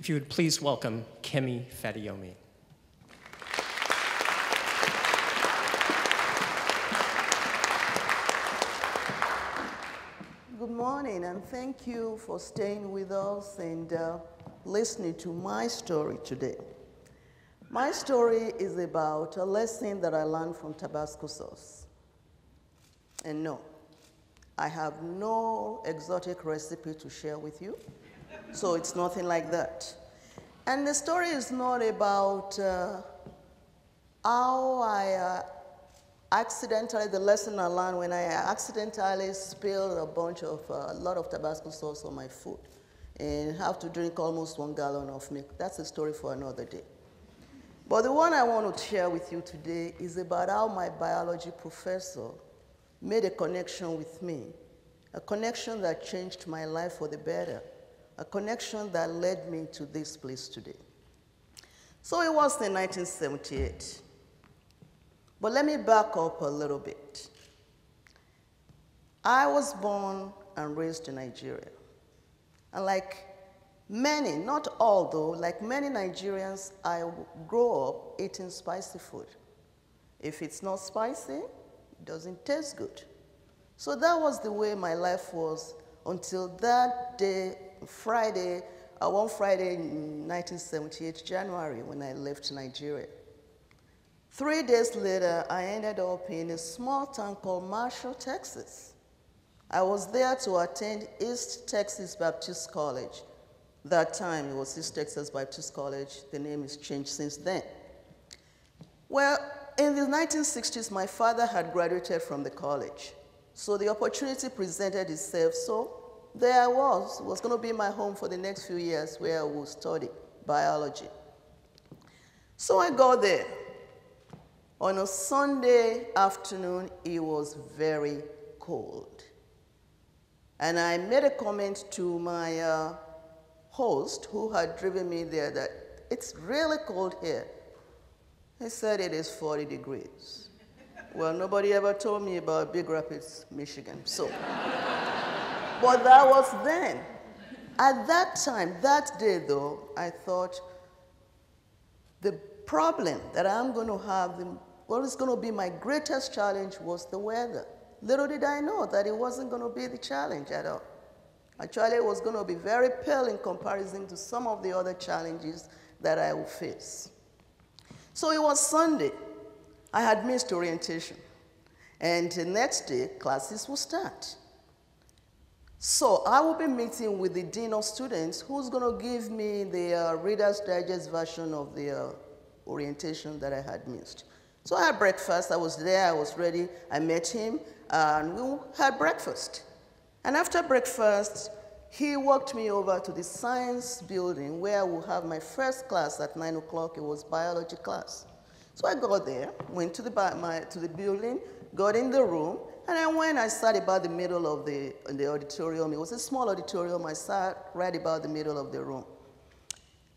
If you would please welcome Kemi Fadayomi. Good morning, and thank you for staying with us and listening to my story today. My story is about a lesson that I learned from Tabasco sauce. And no, I have no exotic recipe to share with you, so it's nothing like that. And the story is not about how I accidentally, the lesson I learned when I accidentally spilled a lot of Tabasco sauce on my food and have to drink almost 1 gallon of milk. That's a story for another day. But the one I want to share with you today is about how my biology professor made a connection with me, a connection that changed my life for the better, a connection that led me to this place today. So it was in 1978. But let me back up a little bit. I was born and raised in Nigeria. And like many, not all though, like many Nigerians, I grew up eating spicy food. If it's not spicy, it doesn't taste good. So that was the way my life was until that day, one Friday in 1978, January, when I left Nigeria. 3 days later, I ended up in a small town called Marshall, Texas. I was there to attend East Texas Baptist College. That time, it was East Texas Baptist College. The name has changed since then. Well, in the 1960s, my father had graduated from the college. So the opportunity presented itself. So there I was. It was going to be my home for the next few years where I would study biology. So I got there. On a Sunday afternoon, it was very cold. And I made a comment to my host, who had driven me there, that it's really cold here. He said it is 40 degrees. Well, nobody ever told me about Big Rapids, Michigan, so. But that was then. At that time, that day though, I thought the problem that I'm going to have, what is going to be my greatest challenge was the weather. Little did I know that it wasn't going to be the challenge at all. Actually, it was going to be very pale in comparison to some of the other challenges that I would face. So it was Sunday. I had missed orientation. And the next day, classes will start. So I will be meeting with the dean of students who's going to give me the Reader's Digest version of the orientation that I had missed. So I had breakfast. I was there. I was ready. I met him, and we had breakfast. And after breakfast, he walked me over to the science building where I would have my first class at 9 o'clock. It was biology class. So I got there, went to the building, got in the room, and then when I sat about the middle of the auditorium, it was a small auditorium, I sat right about the middle of the room.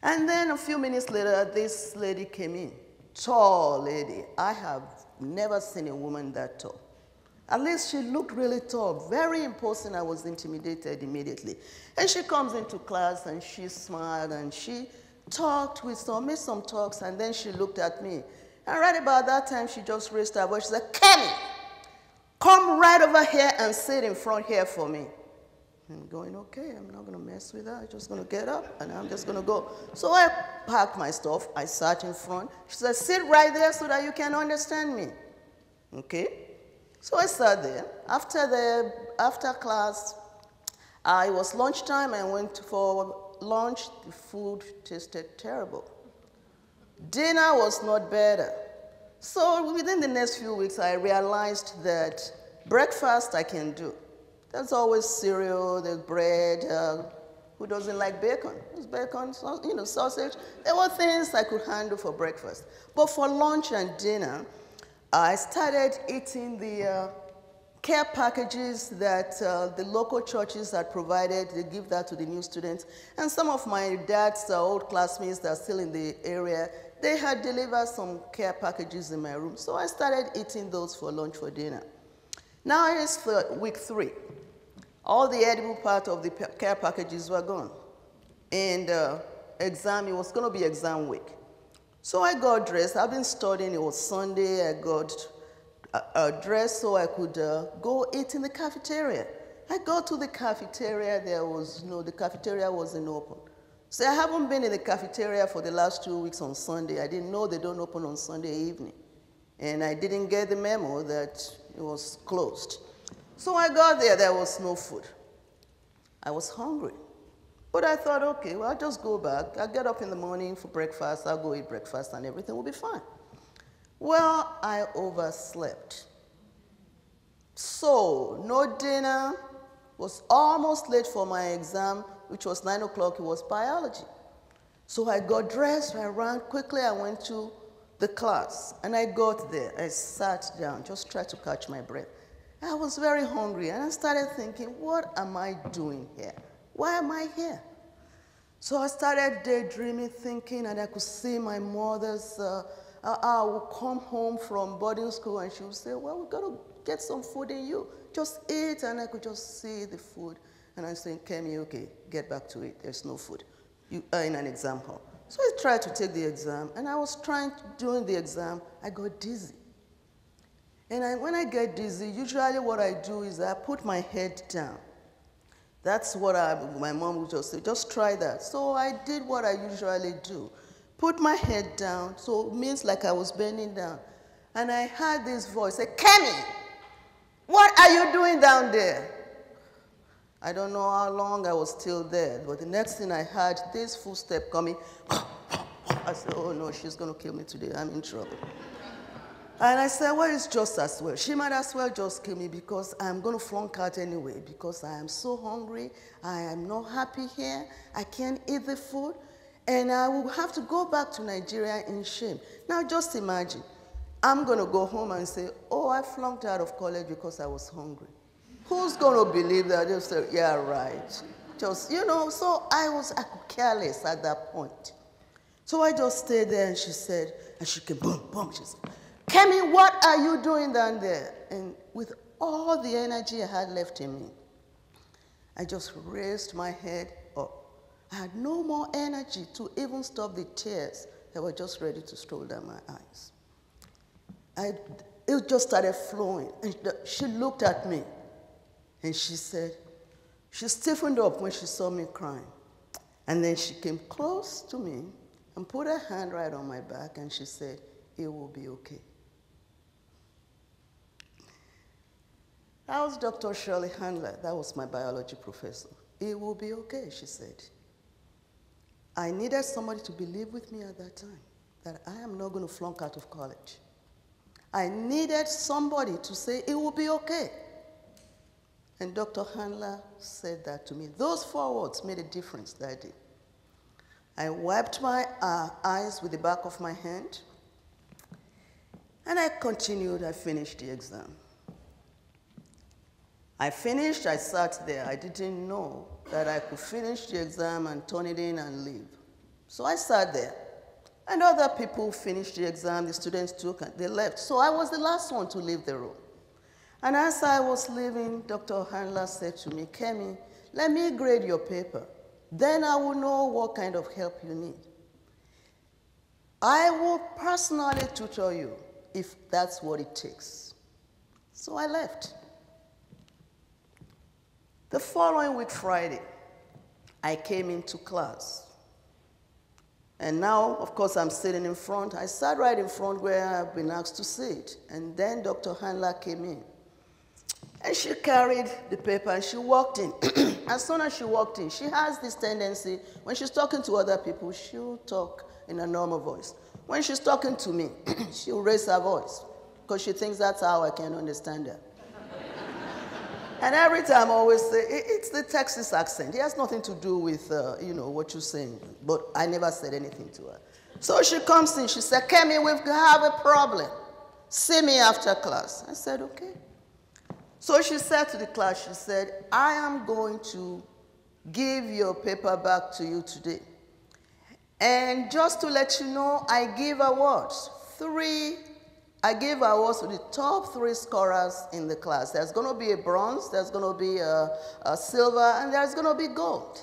And then a few minutes later, this lady came in, tall lady. I have never seen a woman that tall. At least she looked really tall, very imposing. I was intimidated immediately. And she comes into class and she smiled and she talked with made some talks, and then she looked at me. And right about that time, she just raised her voice. She said, "Kemi, come right over here and sit in front here for me." I'm going, okay, I'm not going to mess with her. I'm just going to get up, and I'm just going to go. So I packed my stuff. I sat in front. She said, "Sit right there so that you can understand me." Okay? So I sat there. After class, it was lunchtime. I went for lunch. The food tasted terrible. Dinner was not better. So within the next few weeks, I realized that breakfast I can do. There's always cereal, there's bread. Who doesn't like bacon? There's bacon, sausage. There were things I could handle for breakfast. But for lunch and dinner, I started eating the care packages that the local churches had provided. They give that to the new students. And some of my dad's old classmates that are still in the area, they had delivered some care packages in my room. So I started eating those for lunch, for dinner. Now it's week 3. All the edible part of the care packages were gone. And exam, it was going to be exam week. So I got dressed. I've been studying. It was Sunday. I got dressed so I could go eat in the cafeteria. I got to the cafeteria. The cafeteria wasn't open. So I haven't been in the cafeteria for the last 2 weeks on Sunday. I didn't know they don't open on Sunday evening. And I didn't get the memo that it was closed. So I got there. There was no food. I was hungry. But I thought, okay, well, I'll just go back. I'll get up in the morning for breakfast. I'll go eat breakfast, and everything will be fine. Well, I overslept. So, no dinner. Was almost late for my exam, which was 9 o'clock. It was biology. So I got dressed. I ran quickly. I went to the class, and I got there. I sat down, just tried to catch my breath. I was very hungry, and I started thinking, what am I doing here? Why am I here? So I started daydreaming, thinking, and I could see my mother's, I would come home from boarding school, and she would say, well, we've got to get some food in you. Just eat, and I could just see the food. And I said, Kemi, okay, get back to it. There's no food. You are in an exam hall. So I tried to take the exam, and I was doing the exam, I got dizzy. And when I get dizzy, usually what I do is I put my head down. That's what my mom would just say, just try that. So I did what I usually do. Put my head down, so it means like I was bending down. And I heard this voice say, Kemi, what are you doing down there? I don't know how long I was still there, but the next thing I heard, this footstep coming. I said, oh no, she's going to kill me today. I'm in trouble. And I said, well, it's just as well. She might as well just kill me because I'm going to flunk out anyway because I am so hungry. I am not happy here. I can't eat the food. And I will have to go back to Nigeria in shame. Now, just imagine. I'm going to go home and say, oh, I flunked out of college because I was hungry. Who's going to believe that? They'll say, yeah, right. Just, so I could care less at that point. So I just stayed there, and she said, and she came, boom, boom. She said, Kemi, what are you doing down there? And with all the energy I had left in me, I just raised my head up. I had no more energy to even stop the tears that were just ready to stroll down my eyes. It just started flowing. And she looked at me, and she said, she stiffened up when she saw me crying. And then she came close to me and put her hand right on my back, and she said, it will be okay. That was Dr. Shirley Handler. That was my biology professor. It will be okay, she said. I needed somebody to believe with me at that time that I am not going to flunk out of college. I needed somebody to say it will be okay. And Dr. Handler said that to me. Those 4 words made a difference that day. I wiped my eyes with the back of my hand, and I continued. I finished the exam. I finished, I sat there. I didn't know that I could finish the exam and turn it in and leave. So I sat there. And other people finished the exam, the students took, and they left. So I was the last one to leave the room. And as I was leaving, Dr. Handler said to me, Kemi, let me grade your paper. Then I will know what kind of help you need. I will personally tutor you if that's what it takes. So I left. The following week, Friday, I came into class. And now, of course, I'm sitting in front. I sat right in front where I've been asked to sit. And then Dr. Handler came in. And she carried the paper and she walked in. As soon as she walked in, she has this tendency, when she's talking to other people, she'll talk in a normal voice. When she's talking to me, she'll raise her voice because she thinks that's how I can understand her. And every time I always say, it's the Texas accent. It has nothing to do with, what you're saying. But I never said anything to her. So she comes in. She said, Kemi, we have a problem. See me after class. I said, okay. So she said to the class, she said, I am going to give your paper back to you today. And just to let you know, I give awards. I give awards to the top 3 scorers in the class. There's going to be a bronze, there's going to be a silver, and there's going to be gold.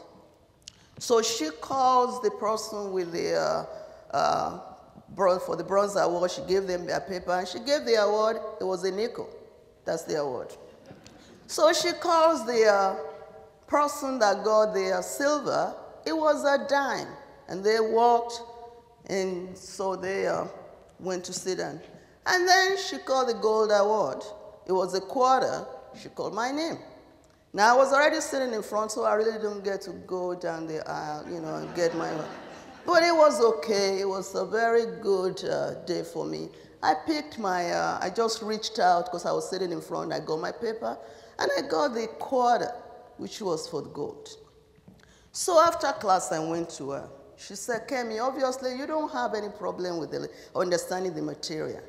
So she calls the person with the for the bronze award. She gave them their paper, and she gave the award. It was a nickel. That's the award. So she calls the person that got the silver. It was a dime, and they walked, and so they went to sit down. And then she called the gold award. It was a quarter. She called my name. Now, I was already sitting in front, so I really didn't get to go down the aisle, and get my... But it was okay. It was a very good day for me. I picked my... I just reached out because I was sitting in front. I got my paper, and I got the quarter, which was for the gold. So after class, I went to her. She said, Kemi, obviously, you don't have any problem with understanding the material.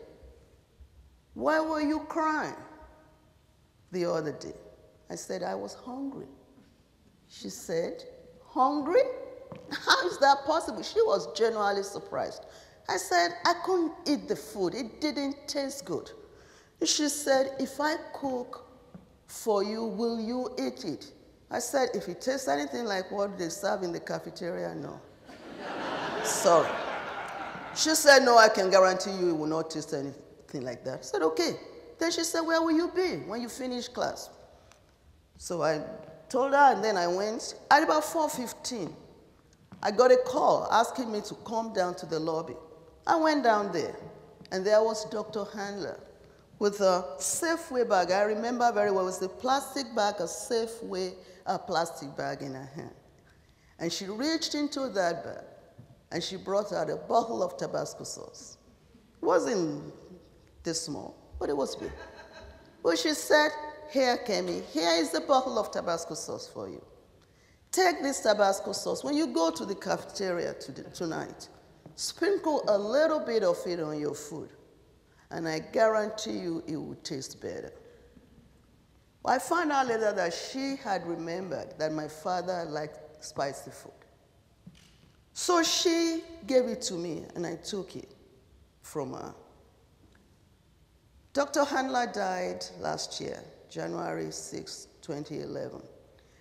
Why were you crying the other day? I said, I was hungry. She said, hungry? How is that possible? She was genuinely surprised. I said, I couldn't eat the food. It didn't taste good. She said, if I cook for you, will you eat it? I said, if it tastes anything like what they serve in the cafeteria, no. Sorry. She said, no, I can guarantee you it will not taste anything like that. I said, okay. Then she said, where will you be when you finish class? So I told her, and then I went. At about 4:15, I got a call asking me to come down to the lobby. I went down there, and there was Dr. Handler with a Safeway bag. I remember very well. It was a plastic bag, a Safeway plastic bag in her hand. And she reached into that bag, and she brought out a bottle of Tabasco sauce. It wasn't this small, but it was big. Well, she said, here, Kemi, here is the bottle of Tabasco sauce for you. Take this Tabasco sauce. When you go to the cafeteria tonight, sprinkle a little bit of it on your food, and I guarantee you it will taste better. Well, I found out later that she had remembered that my father liked spicy food. So she gave it to me, and I took it from her. Dr. Handler died last year, January 6, 2011.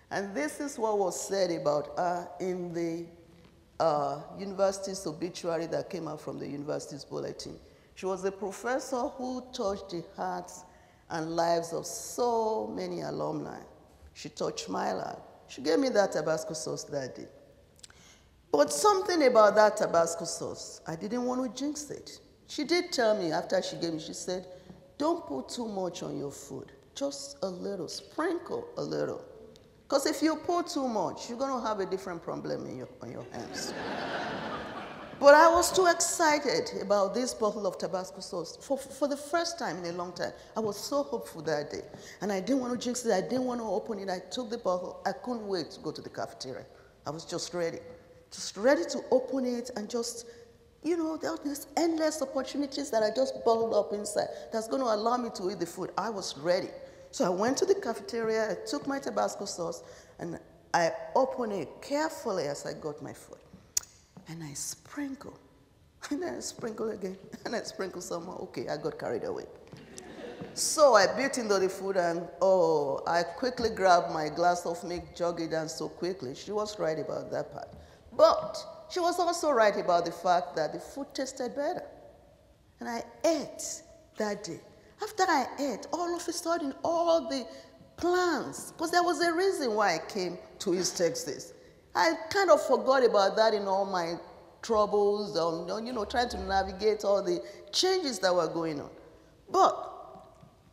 And this is what was said about her in the university's obituary that came out from the university's bulletin. She was a professor who touched the hearts and lives of so many alumni. She touched my life. She gave me that Tabasco sauce that day. But something about that Tabasco sauce, I didn't want to jinx it. She did tell me after she gave me, she said, don't put too much on your food. Just a little, sprinkle a little. Because if you put too much, you're going to have a different problem on your hands. But I was too excited about this bottle of Tabasco sauce. For the first time in a long time, I was so hopeful that day. And I didn't want to jinx it. I didn't want to open it. I took the bottle. I couldn't wait to go to the cafeteria. I was just ready to open it and just, there were these endless opportunities that I just bottled up inside that's going to allow me to eat the food. I was ready. So I went to the cafeteria, I took my Tabasco sauce, and I opened it carefully as I got my food. And I sprinkle, and then I sprinkle again, and I sprinkle some more. Okay, I got carried away. So I bit into the food, and I quickly grabbed my glass of milk, jogged it down so quickly. She was right about that part. But she was also right about the fact that the food tasted better. And I ate that day. After I ate, all of a sudden, all the plans, because there was a reason why I came to East Texas. I kind of forgot about that in all my troubles, trying to navigate all the changes that were going on. But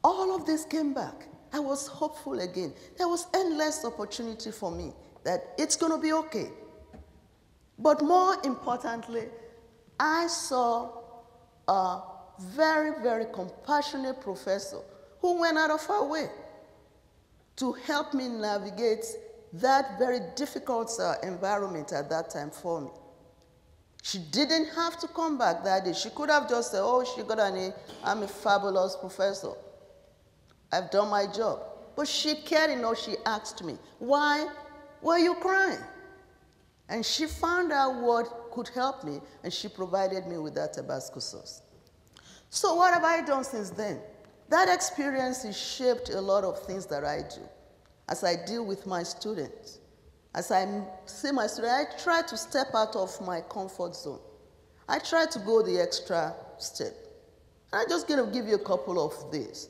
all of this came back. I was hopeful again. There was endless opportunity for me that it's going to be okay. But more importantly, I saw a very, very compassionate professor who went out of her way to help me navigate that very difficult environment at that time for me. She didn't have to come back that day. She could have just said, she got an A, I'm a fabulous professor. I've done my job. But she cared enough, she asked me, why were you crying? And she found out what could help me, and she provided me with that Tabasco sauce. So what have I done since then? That experience has shaped a lot of things that I do as I deal with my students. As I see my students, I try to step out of my comfort zone. I try to go the extra step. I'm just going to give you a couple of these.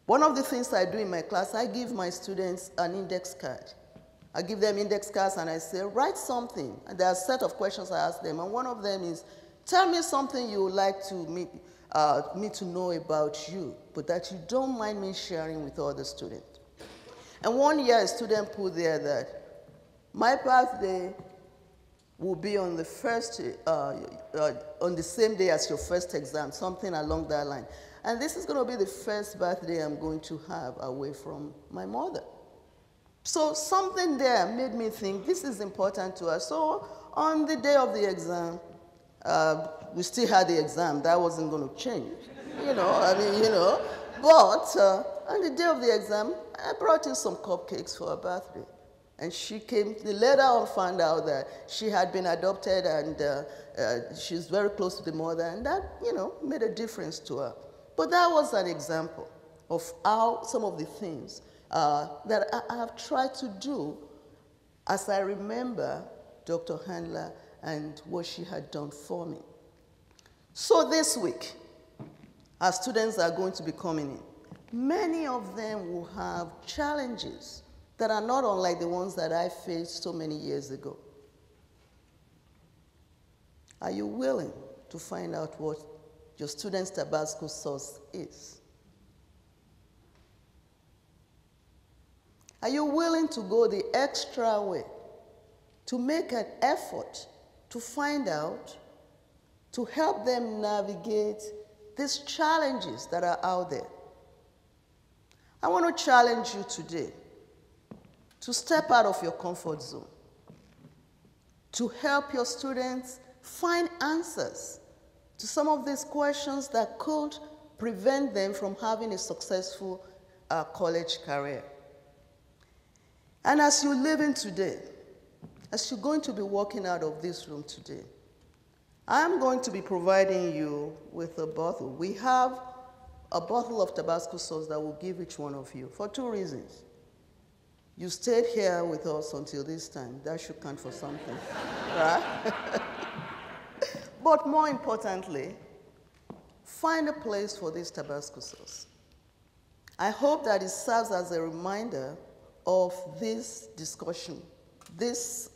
One of the things I do in my class, I give my students an index card. I give them index cards and I say, write something. And there are a set of questions I ask them, and one of them is, tell me something you would like to me to know about you, but that you don't mind me sharing with other students. And one year, a student put there that my birthday will be on the on the same day as your first exam, something along that line. And this is going to be the first birthday I'm going to have away from my mother. So something there made me think this is important to us. So on the day of the exam, we still had the exam. That wasn't going to change, But on the day of the exam, I brought in some cupcakes for her birthday. And she came, later on found out that she had been adopted and she's very close to the mother, and that, made a difference to her. But that was an example of how some of the things that I have tried to do as I remember Dr. Handler and what she had done for me. So this week, our students are going to be coming in. Many of them will have challenges that are not unlike the ones that I faced so many years ago. Are you willing to find out what your student's Tabasco sauce is? Are you willing to go the extra way to make an effort to find out, to help them navigate these challenges that are out there? I want to challenge you today to step out of your comfort zone, to help your students find answers to some of these questions that could prevent them from having a successful college career. And as you're living today, as you're going to be walking out of this room today, I'm going to be providing you with a bottle. We have a bottle of Tabasco sauce that we'll give each one of you for two reasons. You stayed here with us until this time. That should count for something, right? But more importantly, find a place for this Tabasco sauce. I hope that it serves as a reminder of this discussion, this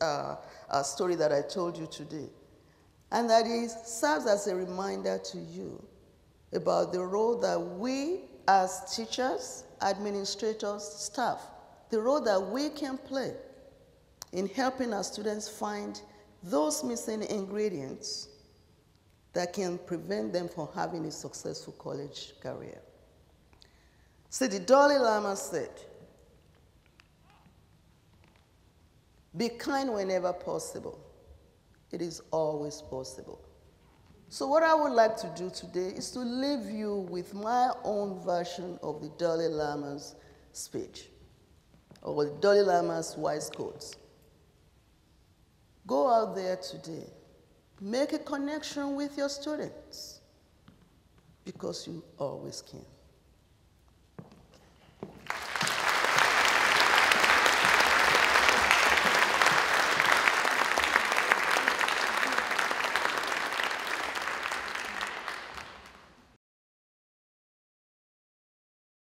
story that I told you today, and that it serves as a reminder to you about the role that we as teachers, administrators, staff, the role that we can play in helping our students find those missing ingredients that can prevent them from having a successful college career. See, the Dalai Lama said, be kind whenever possible. It is always possible. So what I would like to do today is to leave you with my own version of the Dalai Lama's speech, or the Dalai Lama's wise quotes. Go out there today. Make a connection with your students, because you always can.